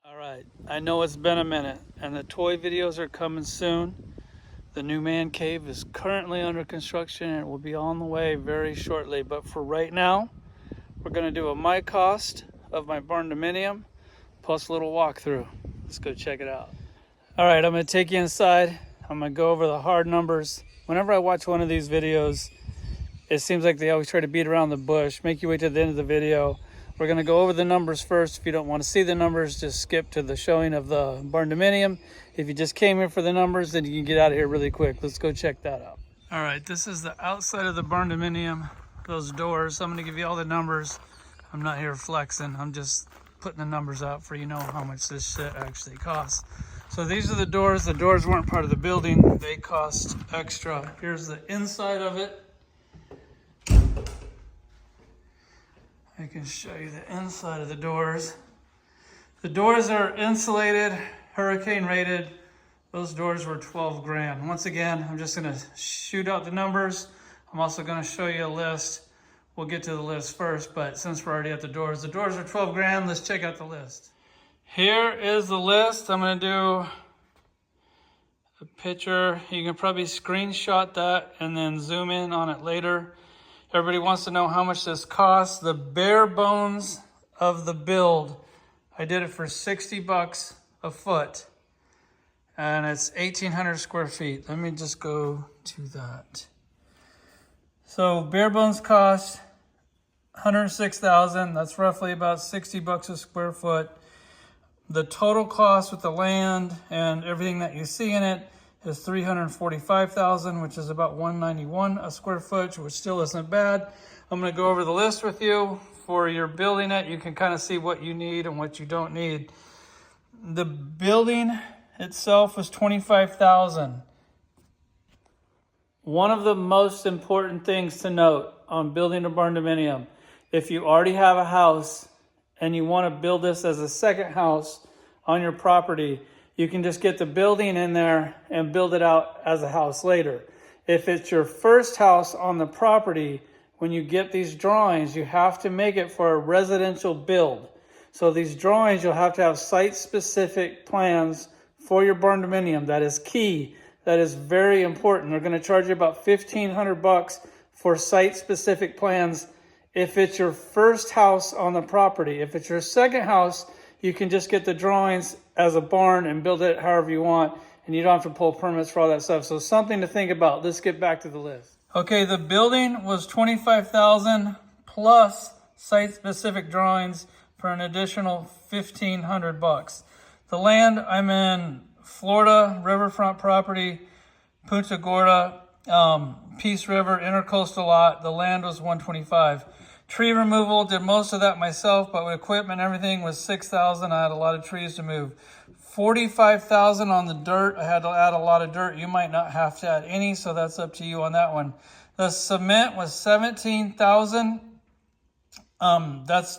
All right, I know it's been a minute and the toy videos are coming soon. The new man cave is currently under construction and it will be on the way very shortly. But for right now, we're gonna do a my cost of my barn dominium plus a little walkthrough. Let's go check it out. All right, I'm gonna take you inside. I'm gonna go over the hard numbers. Whenever I watch one of these videos, it seems like they always try to beat around the bush, make you wait to the end of the video. We're gonna go over the numbers first. If you don't want to see the numbers, just skip to the showing of the barn dominium. If you just came here for the numbers, then you can get out of here really quick. Let's go check that out. All right, this is the outside of the barn dominium, those doors. I'm gonna give you all the numbers. I'm not here flexing. I'm just putting the numbers out for you know how much this shit actually costs. So these are the doors. The doors weren't part of the building. They cost extra. Here's the inside of it. I can show you the inside of the doors. The doors are insulated, hurricane rated. Those doors were 12 grand. Once again, I'm just gonna shoot out the numbers. I'm also gonna show you a list. We'll get to the list first, but since we're already at the doors are 12 grand. Let's check out the list. Here is the list. I'm gonna do a picture. You can probably screenshot that and then zoom in on it later. Everybody wants to know how much this costs. The bare bones of the build, I did it for 60 bucks a foot. And it's 1,800 square feet. Let me just go to that. So bare bones cost 106,000. That's roughly about 60 bucks a square foot. The total cost with the land and everything that you see in it is 345,000, which is about 191 a square foot, which still isn't bad. I'm gonna go over the list with you. For your building it, you can kind of see what you need and what you don't need. The building itself was 25,000. One of the most important things to note on building a barn dominium, if you already have a house and you want to build this as a second house on your property, you can just get the building in there and build it out as a house later. If it's your first house on the property, when you get these drawings, you have to make it for a residential build. So these drawings, you'll have to have site-specific plans for your barn dominium. That is key. That is very important. They're going to charge you about 1,500 bucks for site-specific plans if it's your first house on the property. If it's your second house, you can just get the drawings as a barn and build it however you want, and you don't have to pull permits for all that stuff. So something to think about. Let's get back to the list. Okay, the building was 25,000 plus site-specific drawings for an additional 1,500 bucks. The land, I'm in Florida, riverfront property, Punta Gorda, Peace River, intercoastal lot. The land was 125. Tree removal, did most of that myself, but with equipment, everything was 6,000. I had a lot of trees to move. 45,000 on the dirt. I had to add a lot of dirt. You might not have to add any, so that's up to you on that one. The cement was 17,000. That's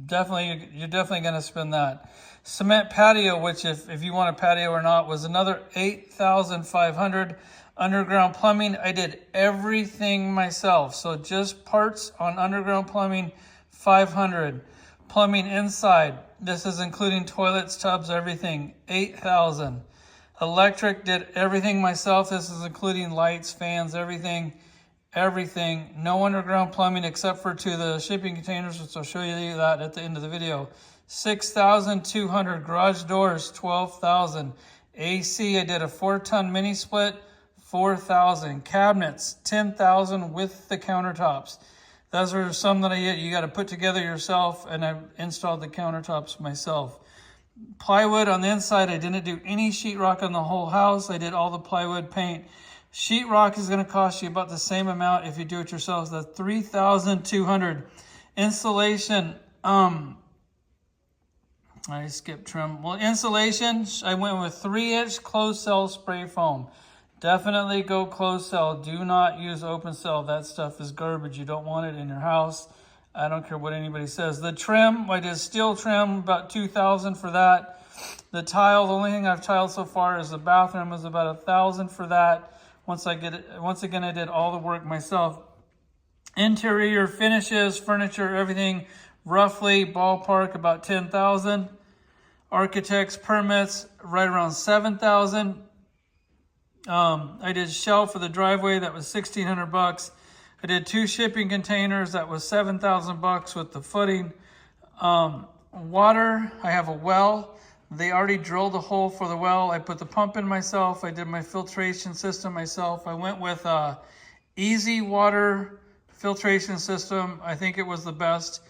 definitely, you're definitely going to spend that. Cement patio, which if you want a patio or not, was another 8,500. Underground plumbing, I did everything myself. So just parts on underground plumbing, 500. Plumbing inside, this is including toilets, tubs, everything, 8,000. Electric, did everything myself. This is including lights, fans, everything. No underground plumbing except for to the shipping containers, which I'll show you that at the end of the video. 6,200. Garage doors, 12,000. AC, I did a 4-ton mini split, 4,000. Cabinets, 10,000 with the countertops. Those are some that you got to put together yourself, and I installed the countertops myself. Plywood on the inside, I didn't do any sheetrock on the whole house. I did all the plywood paint. Sheetrock is going to cost you about the same amount if you do it yourselves. That's 3,200. Insulation, I skipped trim. Well, insulation, I went with 3-inch closed cell spray foam. Definitely go closed cell. Do not use open cell. That stuff is garbage. You don't want it in your house. I don't care what anybody says. The trim, I did steel trim, about 2,000 for that. The tile, the only thing I've tiled so far is the bathroom, is about 1,000 for that. Once again, I did all the work myself. Interior finishes, furniture, everything, roughly ballpark about 10,000. architect's permits, right around 7,000. I did shelf for the driveway, that was 1,600 bucks. I did 2 shipping containers, that was 7,000 bucks with the footing. Water, I have a well. They already drilled a hole for the well. I put the pump in myself. I did my filtration system myself. I went with a easy water filtration system. I think it was the best.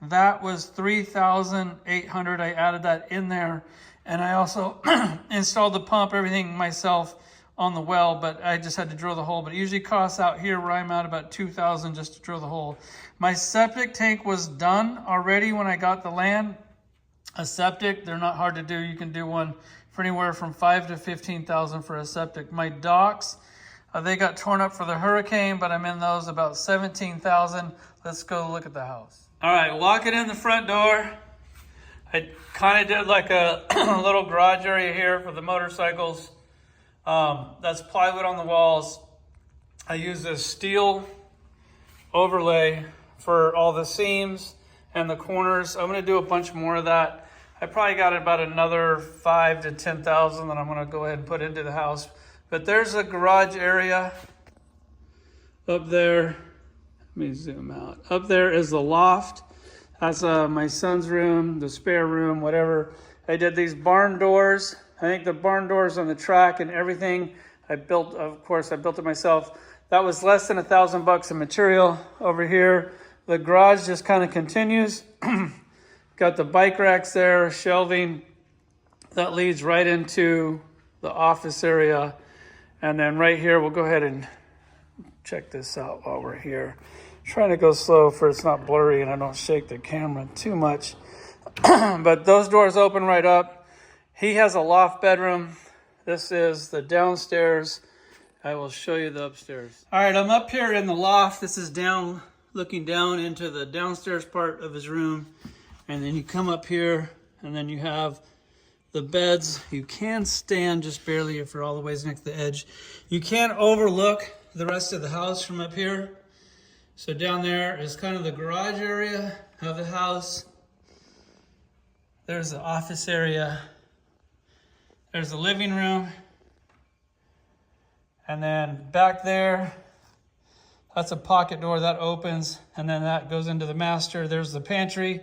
That was 3,800. I added that in there. And I also installed the pump, everything myself on the well, but I just had to drill the hole. But it usually costs out here where I'm at about 2,000 just to drill the hole. My septic tank was done already when I got the land. A septic, they're not hard to do. You can do one for anywhere from 5,000 to 15,000 for a septic. My docks, they got torn up for the hurricane, but I'm in those about 17,000. Let's go look at the house. All right, walking in the front door. I kind of did like a little garage area here for the motorcycles. That's plywood on the walls. I use this steel overlay for all the seams and the corners. I'm going to do a bunch more of that. I probably got about another 5,000 to 10,000 that I'm going to go ahead and put into the house. But there's a garage area up there. Let me zoom out. Up there is the loft. That's my son's room, the spare room, whatever. I did these barn doors. I think the barn doors on the track and everything I built, of course, I built it myself. That was less than 1,000 bucks of material over here. The garage just kind of continues. Got the bike racks there, shelving. That leads right into the office area. And then right here, we'll go ahead and check this out while we're here. Trying to go slow for it's not blurry and I don't shake the camera too much. But those doors open right up. He has a loft bedroom. This is the downstairs. I will show you the upstairs. All right, I'm up here in the loft. This is down, looking down into the downstairs part of his room. And then you come up here and then you have the beds. You can stand just barely if you're all the ways next to the edge. You can't overlook the rest of the house from up here. So down there is kind of the garage area of the house. There's the office area. There's the living room. And then back there, that's a pocket door that opens. And then that goes into the master. There's the pantry.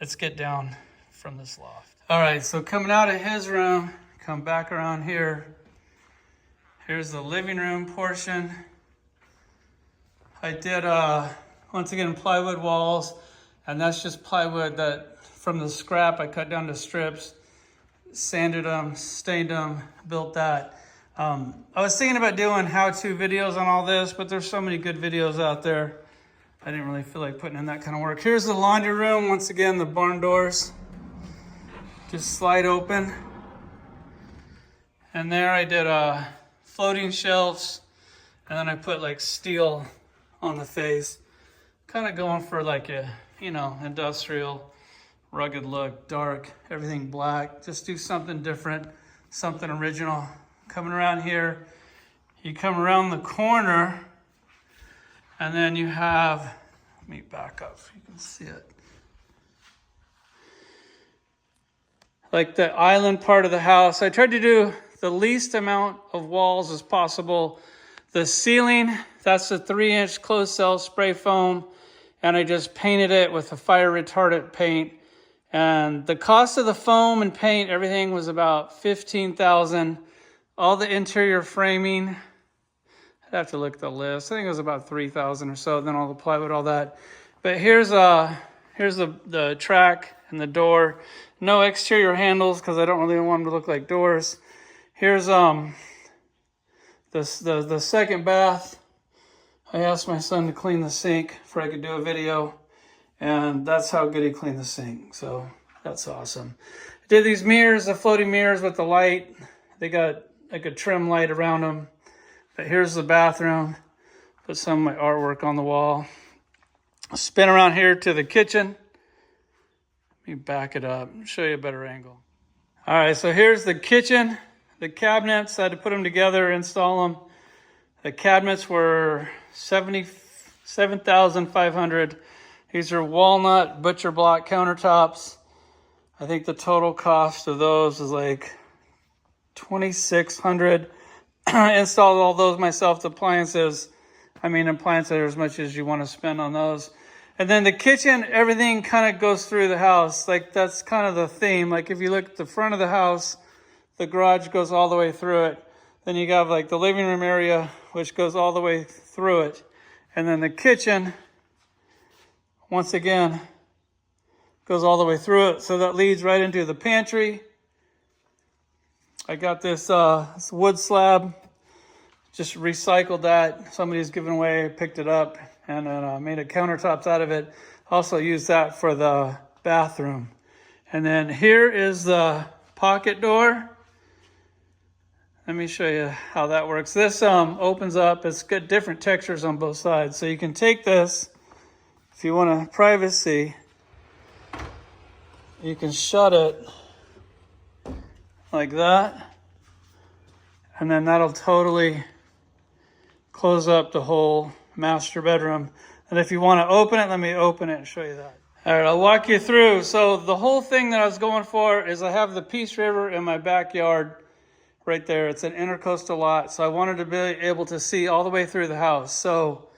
Let's get down from this loft. All right, so coming out of his room, come back around here. Here's the living room portion. I did, once again, plywood walls. And that's just plywood that from the scrap I cut down to strips, sanded them, stained them, built that. I was thinking about doing how-to videos on all this, but there's so many good videos out there. I didn't really feel like putting in that kind of work. Here's the laundry room. Once again, the barn doors just slide open. And there I did floating shelves, and then I put like steel on the face. Kind of going for like a, industrial, rugged look, dark, everything black. Just do something different, something original. Coming around here, you come around the corner, and then you have, let me back up so you can see it. Like the island part of the house. I tried to do the least amount of walls as possible. The ceiling, that's a 3-inch closed cell spray foam, and I just painted it with a fire retardant paint. And the cost of the foam and paint, everything was about $15,000. All the interior framing, I'd have to look at the list. I think it was about $3,000 or so. Then all the plywood, all that. But here's the track and the door. No exterior handles because I don't really want them to look like doors. Here's the second bath. I asked my son to clean the sink before I could do a video, and that's how good he cleaned the sink. So that's awesome. I did these mirrors, the floating mirrors with the light. They got like a trim light around them. But here's the bathroom. Put some of my artwork on the wall. I'll spin around here to the kitchen. Let me back it up and show you a better angle. All right, so here's the kitchen. The cabinets, I had to put them together, install them. The cabinets were $77,500. These are walnut butcher block countertops. I think the total cost of those is like $2,600. Installed all those myself. The appliances, appliances are as much as you want to spend on those. And then the kitchen, everything kind of goes through the house. Like that's kind of the theme. Like if you look at the front of the house, the garage goes all the way through it. Then you got like the living room area, which goes all the way through it. And then the kitchen, once again, goes all the way through it. So that leads right into the pantry. I got this wood slab, just recycled that. Somebody's given away, picked it up, and then made a countertops out of it. Also used that for the bathroom. And then here is the pocket door. Let me show you how that works. This opens up. It's got different textures on both sides. So you can take this, if you want privacy, you can shut it like that. And then that'll totally close up the whole master bedroom. And if you want to open it, let me open it and show you that. All right, I'll walk you through. So the whole thing that I was going for is I have the Peace River in my backyard right there. It's an intercoastal lot. So I wanted to be able to see all the way through the house. So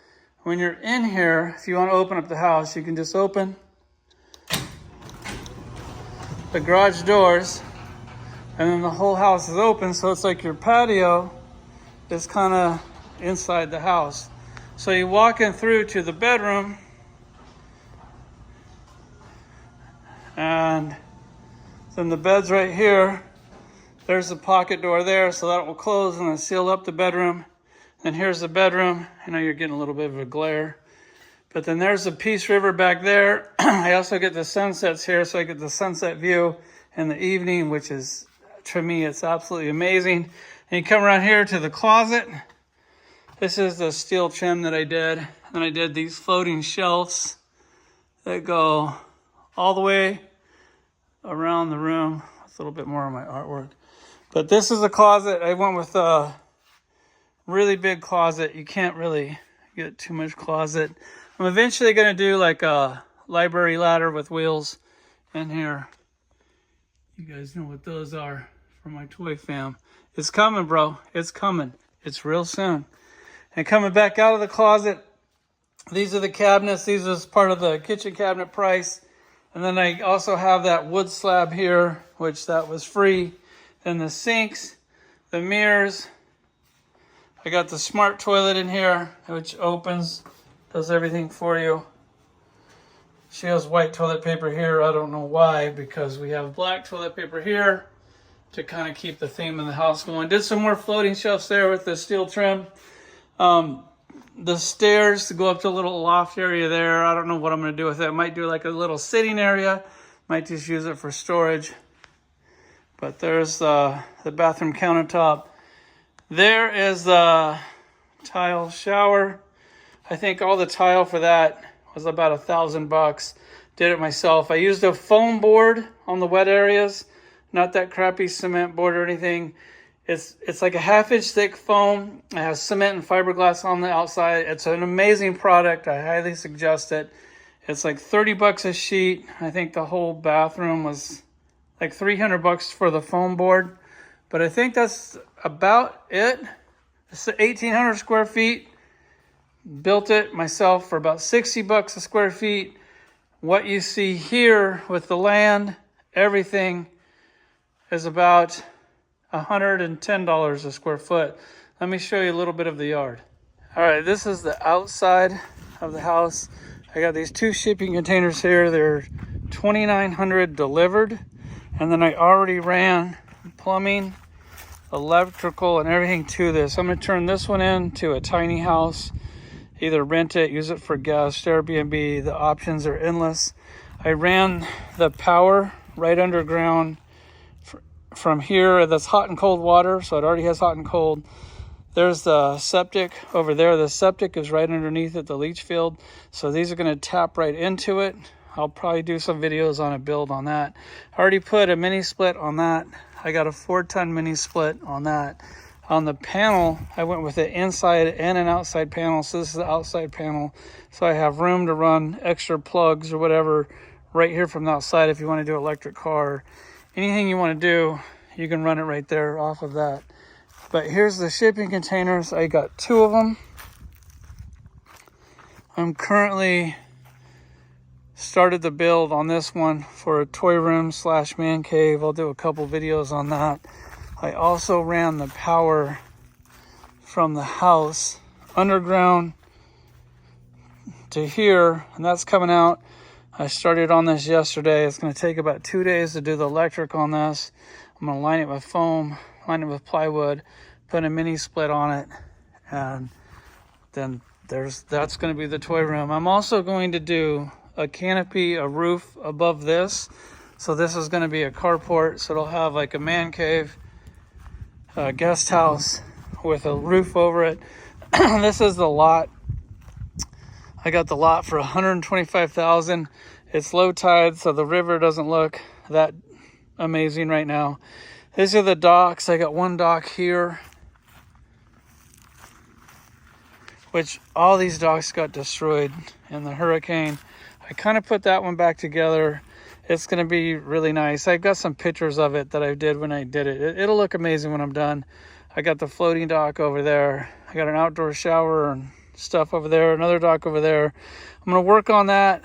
when you're in here, if you want to open up the house, you can just open the garage doors, and then the whole house is open. So it's like your patio is kind of inside the house. So you walk in through to the bedroom, and then the bed's right here. There's the pocket door there, so that will close and then seal up the bedroom. Then here's the bedroom. I know you're getting a little bit of a glare. But then there's the Peace River back there. I also get the sunsets here, so I get the sunset view in the evening, which is, to me, it's absolutely amazing. And you come around here to the closet. This is the steel trim that I did. And I did these floating shelves that go all the way around the room. That's a little bit more of my artwork. But this is a closet. I went with a really big closet. You can't really get too much closet. I'm eventually going to do like a library ladder with wheels in here. You guys know what those are for my toy fam. It's coming, bro. It's coming. It's real soon. And coming back out of the closet, these are the cabinets. These is part of the kitchen cabinet price. And then I also have that wood slab here, which that was free. Then the sinks, the mirrors. I got the smart toilet in here, which opens, does everything for you. She has white toilet paper here. I don't know why, because we have black toilet paper here to kind of keep the theme in the house going. Did some more floating shelves there with the steel trim. The stairs to go up to a little loft area there. I don't know what I'm going to do with it. I might do like a little sitting area. Might just use it for storage. But there's the bathroom countertop. There is the tile shower. I think all the tile for that was about $1,000. Did it myself. I used a foam board on the wet areas, not that crappy cement board or anything. It's like a half-inch thick foam. It has cement and fiberglass on the outside. It's an amazing product. I highly suggest it. It's like $30 a sheet. I think the whole bathroom was like $300 for the foam board. But I think that's about it. It's 1,800 square feet. Built it myself for about $60 a square feet. What you see here with the land, everything, is about $110 a square foot. Let me show you a little bit of the yard. All right, this is the outside of the house. I got these 2 shipping containers here. They're $2,900 delivered. And then I already ran plumbing, electrical, and everything to this. I'm gonna turn this one into a tiny house. Either rent it, use it for guests, Airbnb. The options are endless. I ran the power right underground from here. That's hot and cold water, so it already has hot and cold. There's the septic over there. The septic is right underneath it, the leach field. So these are going to tap right into it. I'll probably do some videos on a build on that. I already put a mini split on that. I got a 4-ton mini split on that. On the panel, I went with an inside and an outside panel. So this is the outside panel. So I have room to run extra plugs or whatever right here from the outside. If you want to do electric car, anything you want to do, you can run it right there off of that. But here's the shipping containers. I got 2 of them. I'm currently started the build on this one for a toy room / man cave. I'll do a couple videos on that. I also ran the power from the house underground to here, and that's coming out. I started on this yesterday. It's going to take about 2 days to do the electric on this. I'm going to line it with foam, line it with plywood, put a mini split on it, and then that's going to be the toy room. I'm also going to do a canopy, a roof above this. So this is going to be a carport. So it'll have like a man cave, a guest house with a roof over it. This is the lot. I got the lot for $125,000. It's low tide, so the river doesn't look that amazing right now. These are the docks. I got 1 dock here, which all these docks got destroyed in the hurricane. I kind of put that one back together. It's going to be really nice. I've got some pictures of it that I did when I did it. It'll look amazing when I'm done. I got the floating dock over there. I got an outdoor shower and stuff over there, another dock over there. I'm going to work on that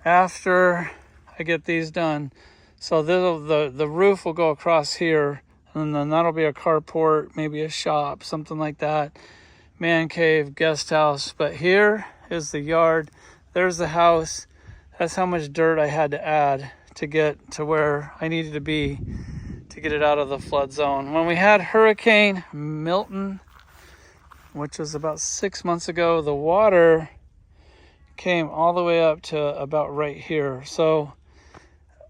after I get these done. So the roof will go across here, and then that'll be a carport, maybe a shop, something like that. Man cave, guest house. But here is the yard. There's the house. That's how much dirt I had to add to get to where I needed to be to get it out of the flood zone. When we had Hurricane Milton, which was about 6 months ago, the water came all the way up to about right here. So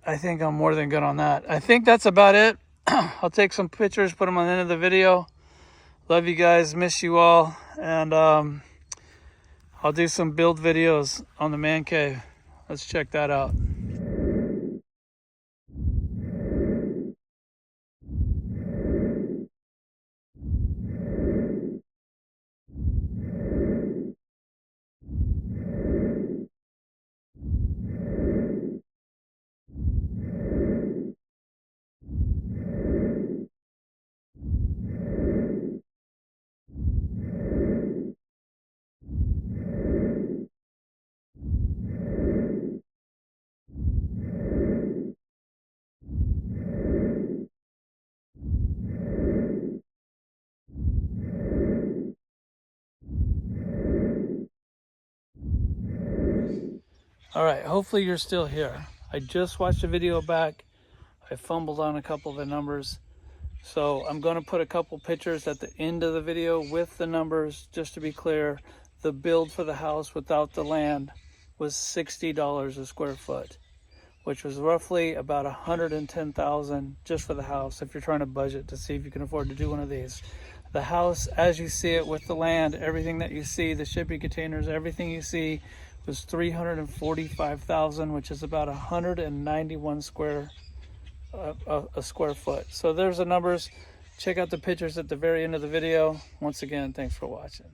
I think I'm more than good on that. I think that's about it. I'll take some pictures, put them on the end of the video. Love you guys, miss you all, and I'll do some build videos on the man cave. Let's check that out. All right, hopefully you're still here. I just watched a video back. I fumbled on a couple of the numbers. So I'm going to put a couple pictures at the end of the video with the numbers. Just to be clear, the build for the house without the land was $60 a square foot, which was roughly about $110,000 just for the house, if you're trying to budget to see if you can afford to do one of these. The house, as you see it with the land, everything that you see, the shipping containers, everything you see, was $345,000, which is about 191 a square foot. So there's the numbers. Check out the pictures at the very end of the video. Once again, thanks for watching.